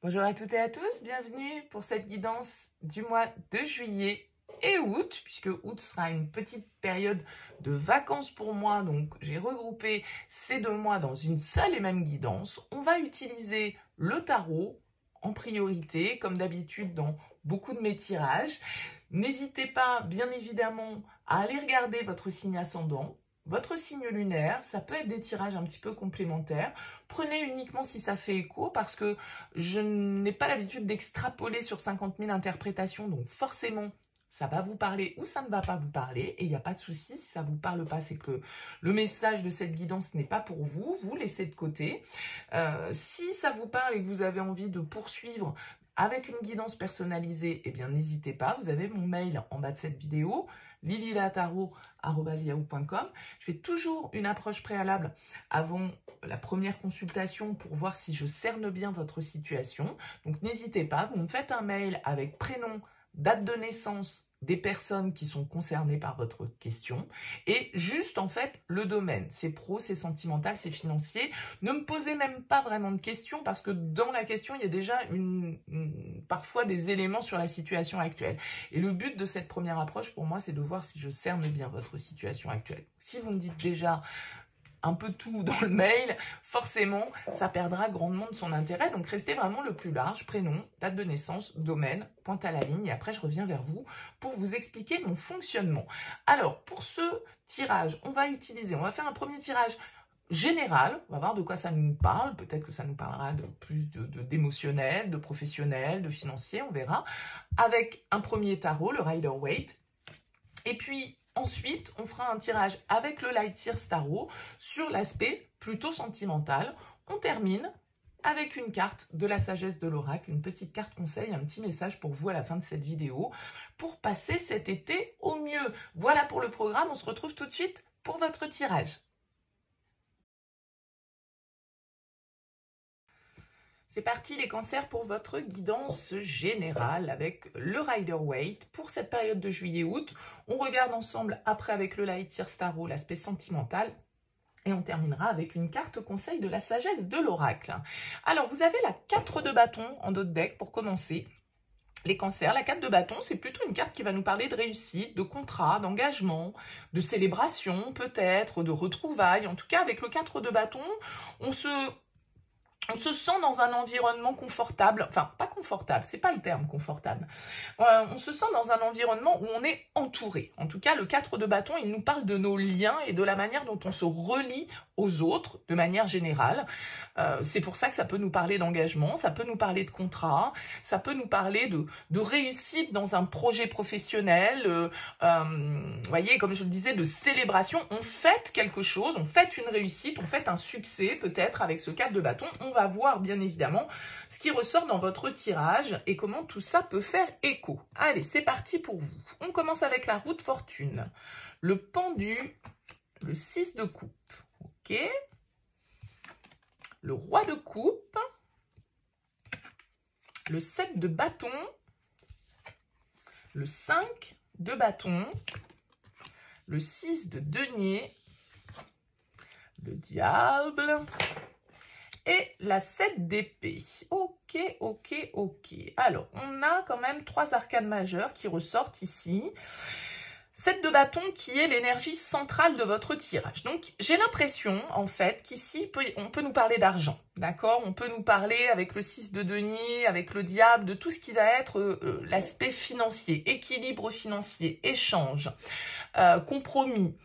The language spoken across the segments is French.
Bonjour à toutes et à tous, bienvenue pour cette guidance du mois de juillet et août, puisque août sera une petite période de vacances pour moi, donc j'ai regroupé ces 2 mois dans une seule et même guidance. On va utiliser le tarot en priorité, comme d'habitude dans beaucoup de mes tirages. N'hésitez pas, bien évidemment, à aller regarder votre signe ascendant, votre signe lunaire, ça peut être des tirages un petit peu complémentaires. Prenez uniquement si ça fait écho parce que je n'ai pas l'habitude d'extrapoler sur 50 000 interprétations, donc forcément, ça va vous parler ou ça ne va pas vous parler et il n'y a pas de souci. Si ça ne vous parle pas, c'est que le message de cette guidance n'est pas pour vous, vous laissez de côté. Si ça vous parle et que vous avez envie de poursuivre avec une guidance personnalisée, eh bien n'hésitez pas, vous avez mon mail en bas de cette vidéo, lililataro@yahoo.com. Je fais toujours une approche préalable avant la première consultation pour voir si je cerne bien votre situation. Donc n'hésitez pas, vous me faites un mail avec prénom, date de naissance des personnes qui sont concernées par votre question et juste en fait le domaine, c'est pro, c'est sentimental, c'est financier. Ne me posez même pas vraiment de questions parce que dans la question il y a déjà parfois des éléments sur la situation actuelle et le but de cette première approche pour moi c'est de voir si je cerne bien votre situation actuelle. Si vous me dites déjà un peu tout dans le mail, forcément, ça perdra grandement de son intérêt. Donc, restez vraiment le plus large, prénom, date de naissance, domaine, pointe à la ligne. Et après, je reviens vers vous pour vous expliquer mon fonctionnement. Alors, pour ce tirage, on va faire un premier tirage général. On va voir de quoi ça nous parle. Peut-être que ça nous parlera de plus d'émotionnel, de professionnel, de financier, on verra. Avec un premier tarot, le Rider-Waite. Et puis, ensuite, on fera un tirage avec le Light Seers Tarot sur l'aspect plutôt sentimental. On termine avec une carte de la sagesse de l'oracle, une petite carte conseil, un petit message pour vous à la fin de cette vidéo pour passer cet été au mieux. Voilà pour le programme, on se retrouve tout de suite pour votre tirage. C'est parti les cancers pour votre guidance générale avec le Rider-Waite. Pour cette période de juillet-août, on regarde ensemble après avec le Light Seers Tarot l'aspect sentimental. Et on terminera avec une carte conseil de la sagesse de l'oracle. Alors, vous avez la 4 de bâton en dos de deck pour commencer. Les cancers, la 4 de bâton, c'est plutôt une carte qui va nous parler de réussite, de contrat, d'engagement, de célébration peut-être, de retrouvailles. En tout cas, avec le 4 de bâton, on se sent dans un environnement confortable, enfin pas confortable, c'est pas le terme confortable, on se sent dans un environnement où on est entouré. En tout cas, le 4 de bâton, il nous parle de nos liens et de la manière dont on se relie aux autres de manière générale. C'est pour ça que ça peut nous parler d'engagement, ça peut nous parler de contrat, ça peut nous parler de réussite dans un projet professionnel, vous voyez, comme je le disais, de célébration. On fête quelque chose, on fête une réussite, on fête un succès peut-être avec ce 4 de bâton. On va voir bien évidemment ce qui ressort dans votre tirage et comment tout ça peut faire écho. Allez, c'est parti pour vous. On commence avec la roue de fortune, le pendu, le 6 de coupe, ok, le roi de coupe, le 7 de bâton, le 5 de bâton, le 6 de denier, le diable et la 7 d'épée. Ok, ok, ok. Alors, on a quand même 3 arcanes majeures qui ressortent ici. 7 de bâton qui est l'énergie centrale de votre tirage. Donc, j'ai l'impression, en fait, qu'ici, on peut nous parler d'argent, d'accord? On peut nous parler, avec le 6 de denier, avec le diable, de tout ce qui va être l'aspect financier, équilibre financier, échange, compromis.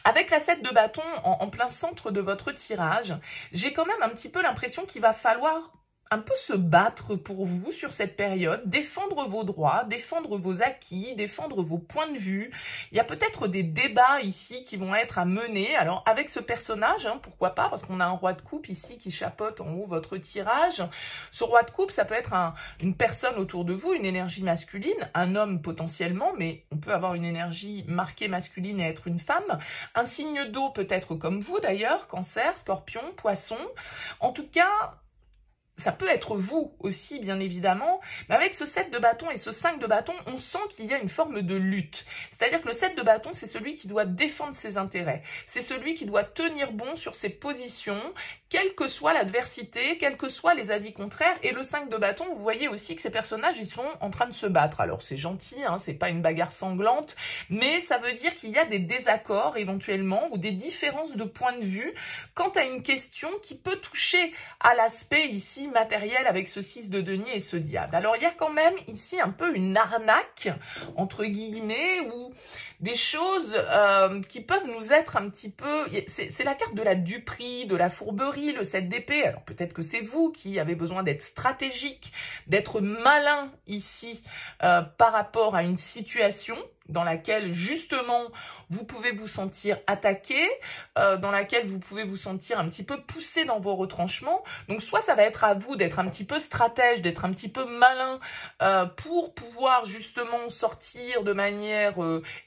Avec la 7 de bâton en plein centre de votre tirage, j'ai quand même un petit peu l'impression qu'il va falloir un peu se battre pour vous sur cette période, défendre vos droits, défendre vos acquis, défendre vos points de vue. Il y a peut-être des débats ici qui vont être à mener. Alors avec ce personnage, hein, pourquoi pas, parce qu'on a un roi de coupe ici qui chapeaute en haut votre tirage. Ce roi de coupe, ça peut être une personne autour de vous, une énergie masculine, un homme potentiellement, mais on peut avoir une énergie marquée masculine et être une femme. Un signe d'eau peut être comme vous d'ailleurs, Cancer, Scorpion, Poisson. En tout cas, ça peut être vous aussi, bien évidemment, mais avec ce 7 de bâton et ce 5 de bâton, on sent qu'il y a une forme de lutte. C'est-à-dire que le 7 de bâton, c'est celui qui doit défendre ses intérêts. C'est celui qui doit tenir bon sur ses positions, quelle que soit l'adversité, quels que soient les avis contraires. Et le 5 de bâton, vous voyez aussi que ces personnages, ils sont en train de se battre. Alors, c'est gentil, hein, c'est pas une bagarre sanglante, mais ça veut dire qu'il y a des désaccords, éventuellement, ou des différences de point de vue quant à une question qui peut toucher à l'aspect ici matériel avec ce 6 de denier et ce diable. Alors, il y a quand même ici un peu une arnaque, entre guillemets, ou des choses qui peuvent nous être un petit peu... C'est la carte de la duperie, de la fourberie, le 7 d'épée. Alors, peut-être que c'est vous qui avez besoin d'être stratégique, d'être malin ici par rapport à une situation dans laquelle, justement, vous pouvez vous sentir attaqué, dans laquelle vous pouvez vous sentir un petit peu poussé dans vos retranchements. Donc, soit ça va être à vous d'être un petit peu stratège, d'être un petit peu malin pour pouvoir, justement, sortir de manière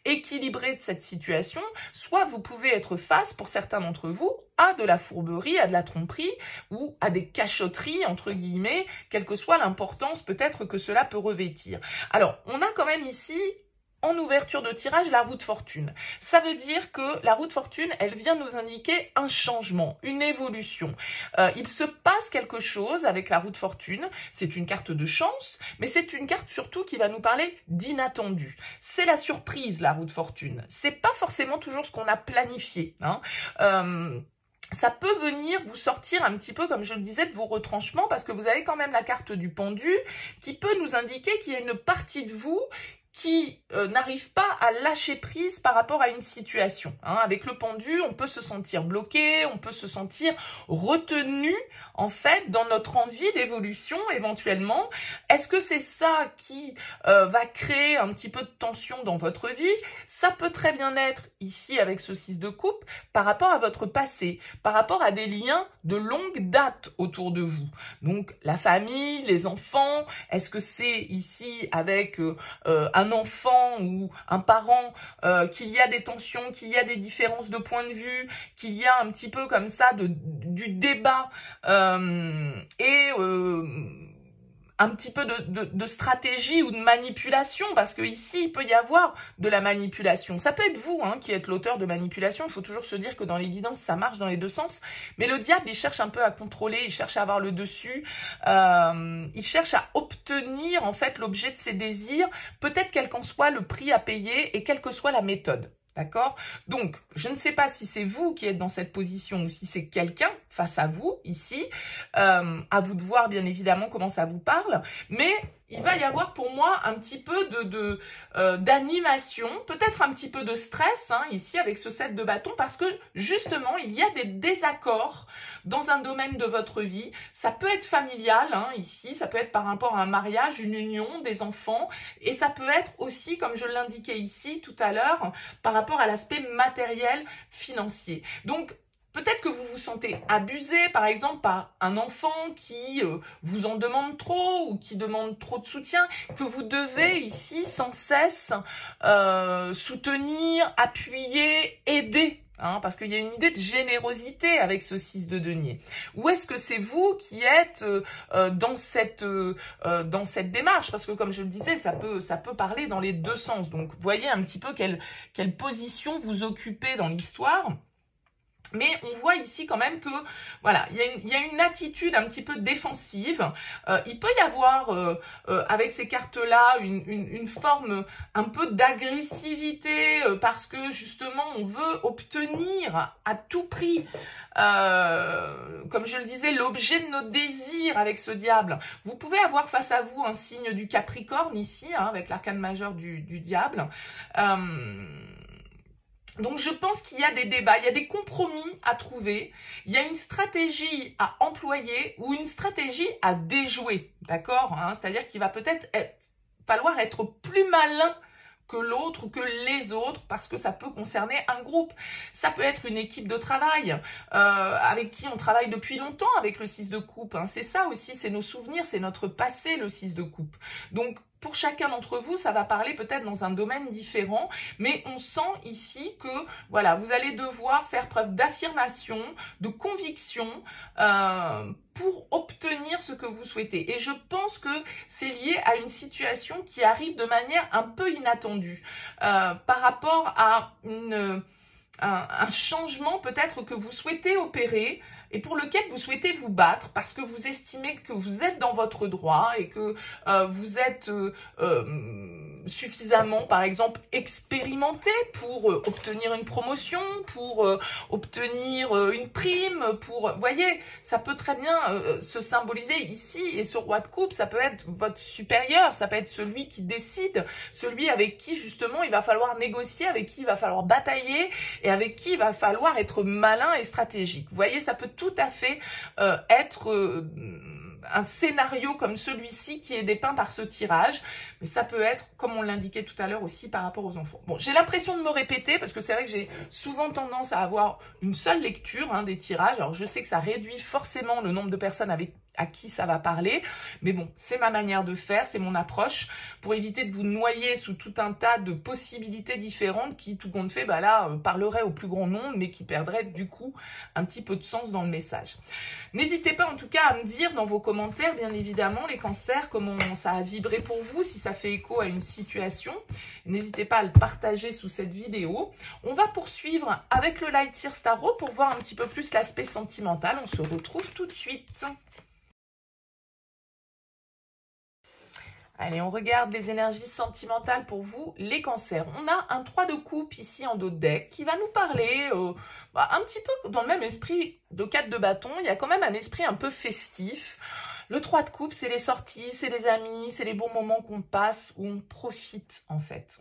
équilibrée de cette situation, soit vous pouvez être face, pour certains d'entre vous, à de la fourberie, à de la tromperie ou à des cachotteries, entre guillemets, quelle que soit l'importance peut-être que cela peut revêtir. Alors, on a quand même ici... en ouverture de tirage, la roue de fortune. Ça veut dire que la roue de fortune, elle vient nous indiquer un changement, une évolution. Il se passe quelque chose avec la roue de fortune. C'est une carte de chance, mais c'est une carte surtout qui va nous parler d'inattendu. C'est la surprise, la roue de fortune. C'est pas forcément toujours ce qu'on a planifié, hein. Ça peut venir vous sortir un petit peu, comme je le disais, de vos retranchements, parce que vous avez quand même la carte du pendu qui peut nous indiquer qu'il y a une partie de vous qui n'arrive pas à lâcher prise par rapport à une situation. Hein. Avec le pendu, on peut se sentir bloqué, on peut se sentir retenu, en fait, dans notre envie d'évolution, éventuellement. Est-ce que c'est ça qui va créer un petit peu de tension dans votre vie? Ça peut très bien être, ici, avec ce 6 de coupe, par rapport à votre passé, par rapport à des liens de longue date autour de vous. Donc, la famille, les enfants, est-ce que c'est ici avec un enfant ou un parent, qu'il y a des tensions, qu'il y a des différences de point de vue, qu'il y a un petit peu comme ça du débat un petit peu de stratégie ou de manipulation, parce que ici, il peut y avoir de la manipulation. Ça peut être vous hein, qui êtes l'auteur de manipulation. Il faut toujours se dire que dans l'évidence, ça marche dans les deux sens. Mais le diable, il cherche un peu à contrôler, il cherche à avoir le dessus, il cherche à obtenir en fait l'objet de ses désirs, peut-être quel qu'en soit le prix à payer et quelle que soit la méthode. D'accord? Donc, je ne sais pas si c'est vous qui êtes dans cette position ou si c'est quelqu'un face à vous, ici. À vous de voir, bien évidemment, comment ça vous parle. Mais il va y avoir pour moi un petit peu d'animation, peut-être un petit peu de stress, hein, ici, avec ce 7 de bâton, parce que, justement, il y a des désaccords dans un domaine de votre vie. Ça peut être familial, hein, ici, ça peut être par rapport à un mariage, une union, des enfants, et ça peut être aussi, comme je l'indiquais ici tout à l'heure, par rapport à l'aspect matériel, financier. Donc, peut-être que vous vous sentez abusé, par exemple, par un enfant qui vous en demande trop ou qui demande trop de soutien, que vous devez ici sans cesse soutenir, appuyer, aider. Hein, parce qu'il y a une idée de générosité avec ce 6 de denier. Ou est-ce que c'est vous qui êtes dans cette démarche? Parce que comme je le disais, ça peut parler dans les deux sens. Donc, voyez un petit peu quelle position vous occupez dans l'histoire. Mais on voit ici quand même que, voilà, il y a une attitude un petit peu défensive. Il peut y avoir, avec ces cartes-là, une forme un peu d'agressivité parce que, justement, on veut obtenir à tout prix, comme je le disais, l'objet de nos désirs avec ce diable. Vous pouvez avoir face à vous un signe du Capricorne ici, hein, avec l'arcane majeur du diable. Donc, je pense qu'il y a des débats, il y a des compromis à trouver, il y a une stratégie à employer ou une stratégie à déjouer, d'accord, hein? C'est-à-dire qu'il va peut-être falloir être plus malin que l'autre ou que les autres, parce que ça peut concerner un groupe. Ça peut être une équipe de travail avec qui on travaille depuis longtemps avec le 6 de coupe. Hein. C'est ça aussi, c'est nos souvenirs, c'est notre passé, le 6 de coupe. Donc, pour chacun d'entre vous, ça va parler peut-être dans un domaine différent, mais on sent ici que voilà, vous allez devoir faire preuve d'affirmation, de conviction pour obtenir ce que vous souhaitez. Et je pense que c'est lié à une situation qui arrive de manière un peu inattendue par rapport à un changement peut-être que vous souhaitez opérer et pour lequel vous souhaitez vous battre parce que vous estimez que vous êtes dans votre droit et que vous êtes suffisamment, par exemple, expérimenté pour obtenir une promotion, pour obtenir une prime, pour... Vous voyez, ça peut très bien se symboliser ici, et ce roi de coupe, ça peut être votre supérieur, ça peut être celui qui décide, celui avec qui, justement, il va falloir négocier, avec qui il va falloir batailler, et avec qui il va falloir être malin et stratégique. Vous voyez, ça peut tout à fait être... un scénario comme celui-ci qui est dépeint par ce tirage, mais ça peut être, comme on l'indiquait tout à l'heure aussi, par rapport aux enfants. Bon, j'ai l'impression de me répéter, parce que c'est vrai que j'ai souvent tendance à avoir une seule lecture des tirages. Alors, je sais que ça réduit forcément le nombre de personnes à qui ça va parler, mais bon, c'est ma manière de faire, c'est mon approche, pour éviter de vous noyer sous tout un tas de possibilités différentes qui, tout compte fait, parleraient au plus grand nombre, mais qui perdraient du coup un petit peu de sens dans le message. N'hésitez pas en tout cas à me dire dans vos commentaires, bien évidemment, les cancers, comment ça a vibré pour vous, si ça fait écho à une situation. N'hésitez pas à le partager sous cette vidéo. On va poursuivre avec le Light Seers Tarot pour voir un petit peu plus l'aspect sentimental. On se retrouve tout de suite. Allez, on regarde les énergies sentimentales pour vous, les cancers. On a un 3 de coupe ici en dos de deck qui va nous parler un petit peu dans le même esprit de 4 de bâton. Il y a quand même un esprit un peu festif. Le 3 de coupe, c'est les sorties, c'est les amis, c'est les bons moments qu'on passe, où on profite en fait.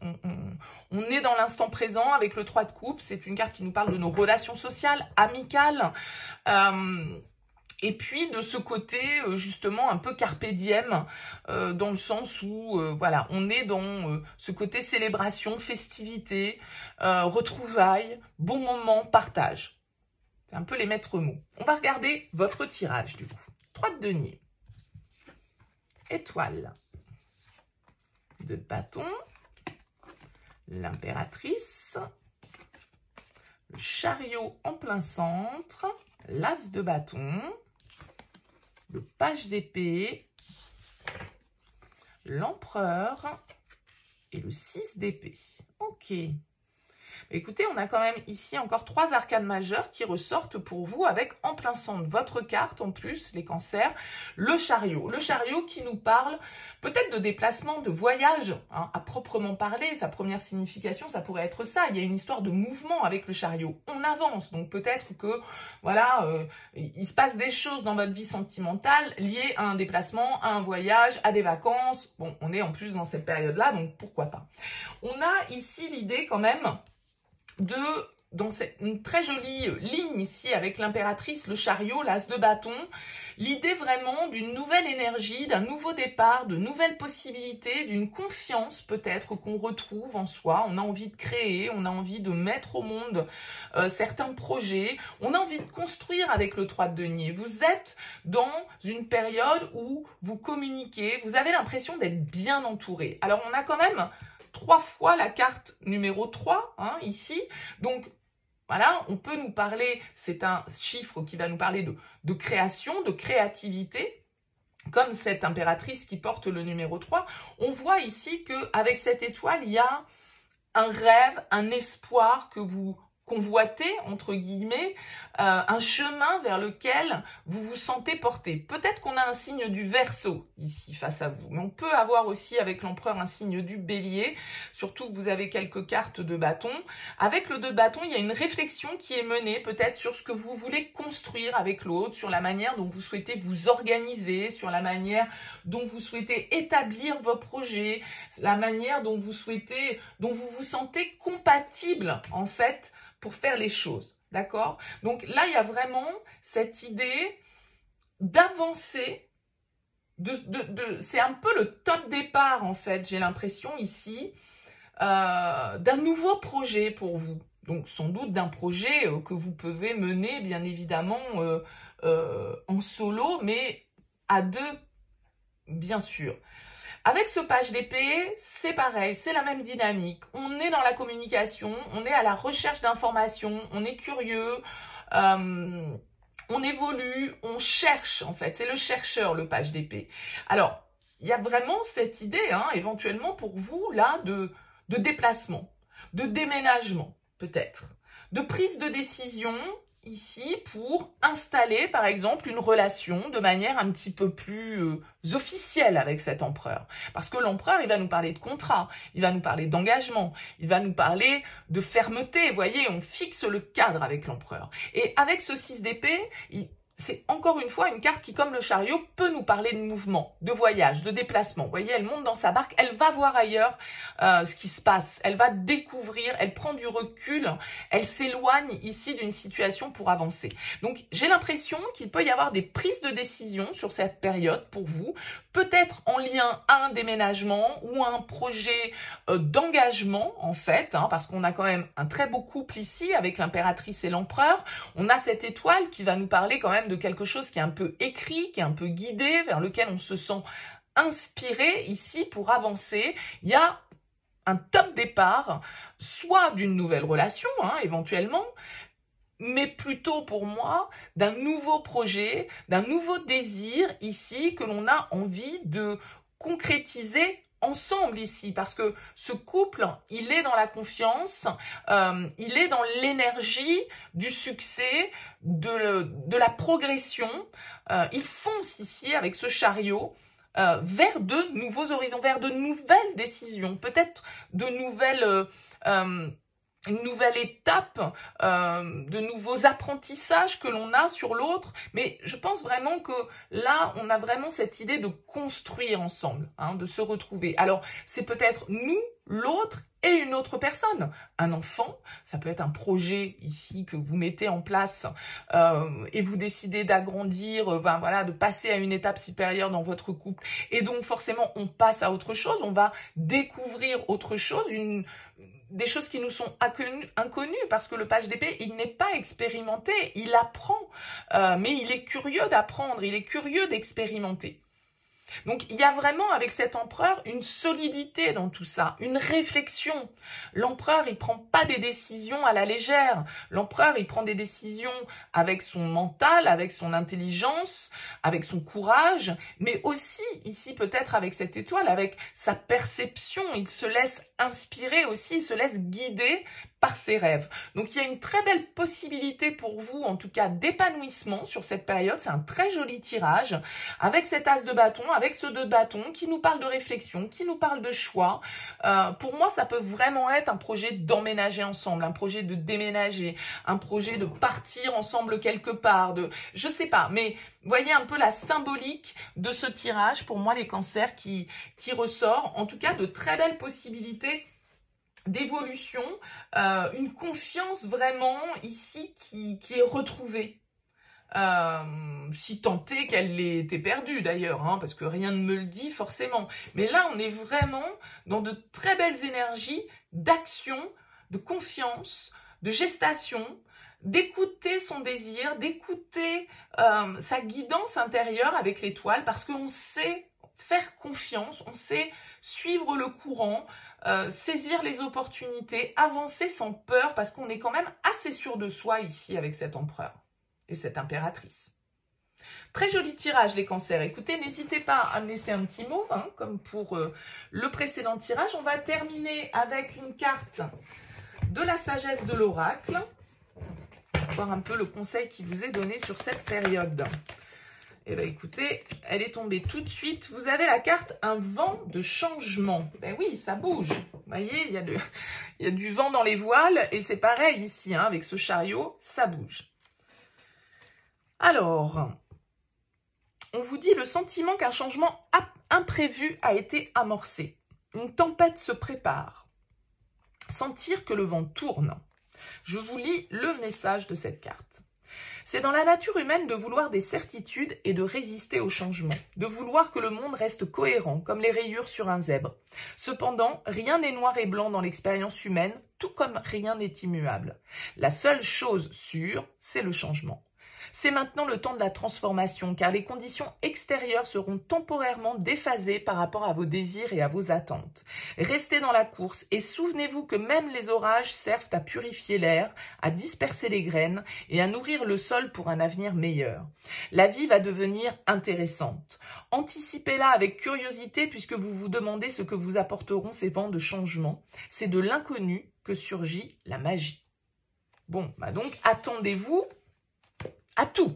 On est dans l'instant présent avec le 3 de coupe. C'est une carte qui nous parle de nos relations sociales, amicales. Et puis de ce côté justement un peu carpe diem, dans le sens où voilà, on est dans ce côté célébration, festivité, retrouvailles, bon moment, partage. C'est un peu les maîtres mots. On va regarder votre tirage du coup. 3 de denier, étoile, 2 de bâton, l'impératrice, le chariot en plein centre, l'as de bâton, le page d'épée, l'empereur et le 6 d'épée. Ok. Écoutez, on a quand même ici encore 3 arcanes majeures qui ressortent pour vous avec en plein centre votre carte en plus, les cancers, le chariot. Le chariot qui nous parle peut-être de déplacement, de voyage, à proprement parler. Sa première signification, ça pourrait être ça. Il y a une histoire de mouvement avec le chariot. On avance, donc peut-être que, voilà, il se passe des choses dans votre vie sentimentale liées à un déplacement, à un voyage, à des vacances. Bon, on est en plus dans cette période-là, donc pourquoi pas. On a ici l'idée quand même dans une très jolie ligne ici avec l'impératrice, le chariot, l'as de bâton, l'idée vraiment d'une nouvelle énergie, d'un nouveau départ, de nouvelles possibilités, d'une confiance peut-être qu'on retrouve en soi. On a envie de créer, on a envie de mettre au monde certains projets, on a envie de construire avec le 3 de denier. Vous êtes dans une période où vous communiquez, vous avez l'impression d'être bien entouré. Alors on a quand même 3 fois la carte numéro 3, ici. Donc, voilà, on peut nous parler, c'est un chiffre qui va nous parler de création, de créativité, comme cette impératrice qui porte le numéro 3. On voit ici qu'avec cette étoile, il y a un rêve, un espoir que vous convoitez, entre guillemets, un chemin vers lequel vous vous sentez porté. Peut-être qu'on a un signe du Verseau ici face à vous, mais on peut avoir aussi avec l'empereur un signe du Bélier, surtout que vous avez quelques cartes de bâton. Avec le 2 de bâton, il y a une réflexion qui est menée peut-être sur ce que vous voulez construire avec l'autre, sur la manière dont vous souhaitez vous organiser, sur la manière dont vous souhaitez établir vos projets, la manière dont vous vous sentez compatible en fait pour faire les choses, d'accord? Donc là, il y a vraiment cette idée d'avancer, c'est un peu le top départ, en fait, j'ai l'impression ici, d'un nouveau projet pour vous. Donc, sans doute d'un projet que vous pouvez mener, bien évidemment, en solo, mais à deux, bien sûr. Avec ce page d'épée, c'est pareil, c'est la même dynamique. On est dans la communication, on est à la recherche d'informations, on est curieux, on évolue, on cherche en fait. C'est le chercheur, le page d'épée. Alors, il y a vraiment cette idée, hein, éventuellement pour vous, là, de déplacement, de déménagement peut-être, de prise de décision ici pour installer par exemple une relation de manière un petit peu plus officielle avec cet empereur. Parce que l'empereur, il va nous parler de contrat, il va nous parler d'engagement, il va nous parler de fermeté. Vous voyez, on fixe le cadre avec l'empereur. Et avec ce 6 d'épée, c'est encore une fois une carte qui, comme le chariot, peut nous parler de mouvement, de voyage, de déplacement. Vous voyez, elle monte dans sa barque, elle va voir ailleurs ce qui se passe, elle va découvrir, elle prend du recul, elle s'éloigne ici d'une situation pour avancer. Donc, j'ai l'impression qu'il peut y avoir des prises de décision sur cette période pour vous, peut-être en lien à un déménagement ou à un projet d'engagement, en fait, hein, parce qu'on a quand même un très beau couple ici avec l'impératrice et l'empereur. On a cette étoile qui va nous parler quand même de quelque chose qui est un peu écrit, qui est un peu guidé, vers lequel on se sent inspiré ici pour avancer. Il y a un top départ, soit d'une nouvelle relation, hein, éventuellement, mais plutôt pour moi d'un nouveau projet, d'un nouveau désir ici que l'on a envie de concrétiser ensemble ici, parce que ce couple, il est dans la confiance, il est dans l'énergie du succès, de la progression. Il fonce ici avec ce chariot vers de nouveaux horizons, vers de nouvelles décisions, peut-être de nouvelles... une nouvelle étape, de nouveaux apprentissages que l'on a sur l'autre. Mais je pense vraiment que là, on a vraiment cette idée de construire ensemble, hein, de se retrouver. Alors, c'est peut-être nous, l'autre et une autre personne. Un enfant, ça peut être un projet ici que vous mettez en place et vous décidez d'agrandir, voilà, de passer à une étape supérieure dans votre couple. Et donc, forcément, on passe à autre chose, on va découvrir autre chose, des choses qui nous sont inconnues, parce que le page d'épée, il n'est pas expérimenté, il apprend, mais il est curieux d'apprendre, il est curieux d'expérimenter. Donc, il y a vraiment, avec cet empereur, une solidité dans tout ça, une réflexion. L'empereur, il prend pas des décisions à la légère. L'empereur, il prend des décisions avec son mental, avec son intelligence, avec son courage, mais aussi, ici, peut-être avec cette étoile, avec sa perception. Il se laisse inspirer aussi, il se laisse guider par ses rêves. Donc, il y a une très belle possibilité pour vous, en tout cas, d'épanouissement sur cette période. C'est un très joli tirage, avec cet as de bâton, avec ce 2 de bâton, qui nous parle de réflexion, qui nous parle de choix. Pour moi, ça peut vraiment être un projet d'emménager ensemble, un projet de déménager, un projet de partir ensemble quelque part, je sais pas, mais voyez un peu la symbolique de ce tirage, pour moi, les cancers qui ressort, en tout cas, de très belles possibilités d'évolution, une confiance vraiment ici qui est retrouvée. Si tant est qu'elle ait été perdue d'ailleurs, hein, parce que rien ne me le dit forcément. Mais là, on est vraiment dans de très belles énergies d'action, de confiance, de gestation, d'écouter son désir, d'écouter sa guidance intérieure avec l'étoile, parce qu'on sait faire confiance, on sait suivre le courant, saisir les opportunités, avancer sans peur, parce qu'on est quand même assez sûr de soi ici avec cet empereur et cette impératrice. Très joli tirage, les cancers. Écoutez, n'hésitez pas à me laisser un petit mot, hein, comme pour le précédent tirage. On va terminer avec une carte de la sagesse de l'oracle, voir un peu le conseil qui vous est donné sur cette période. Eh bien, écoutez, elle est tombée tout de suite. Vous avez la carte « Un vent de changement ». Ben oui, ça bouge. Vous voyez, il y a du vent dans les voiles. Et c'est pareil ici, hein, avec ce chariot, ça bouge. Alors, on vous dit le sentiment qu'un changement imprévu a été amorcé. Une tempête se prépare. Sentir que le vent tourne. Je vous lis le message de cette carte. C'est dans la nature humaine de vouloir des certitudes et de résister au changement, de vouloir que le monde reste cohérent, comme les rayures sur un zèbre. Cependant, rien n'est noir et blanc dans l'expérience humaine, tout comme rien n'est immuable. La seule chose sûre, c'est le changement. C'est maintenant le temps de la transformation, car les conditions extérieures seront temporairement déphasées par rapport à vos désirs et à vos attentes. Restez dans la course et souvenez-vous que même les orages servent à purifier l'air, à disperser les graines et à nourrir le sol pour un avenir meilleur. La vie va devenir intéressante. Anticipez-la avec curiosité puisque vous vous demandez ce que vous apporteront ces vents de changement. C'est de l'inconnu que surgit la magie. Bon, donc attendez-vous à tout.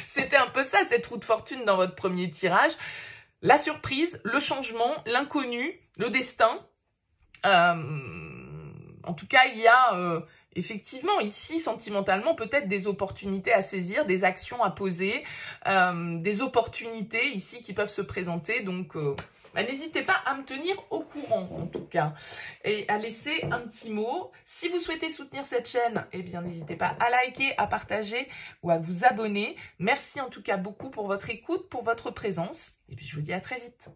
C'était un peu ça, cette roue de fortune dans votre premier tirage. La surprise, le changement, l'inconnu, le destin. En tout cas, il y a effectivement ici, sentimentalement, peut-être des opportunités à saisir, des actions à poser, des opportunités ici qui peuvent se présenter. Donc, n'hésitez pas à me tenir au courant, en tout cas, et à laisser un petit mot. Si vous souhaitez soutenir cette chaîne, eh bien, n'hésitez pas à liker, à partager ou à vous abonner. Merci en tout cas beaucoup pour votre écoute, pour votre présence, et puis je vous dis à très vite.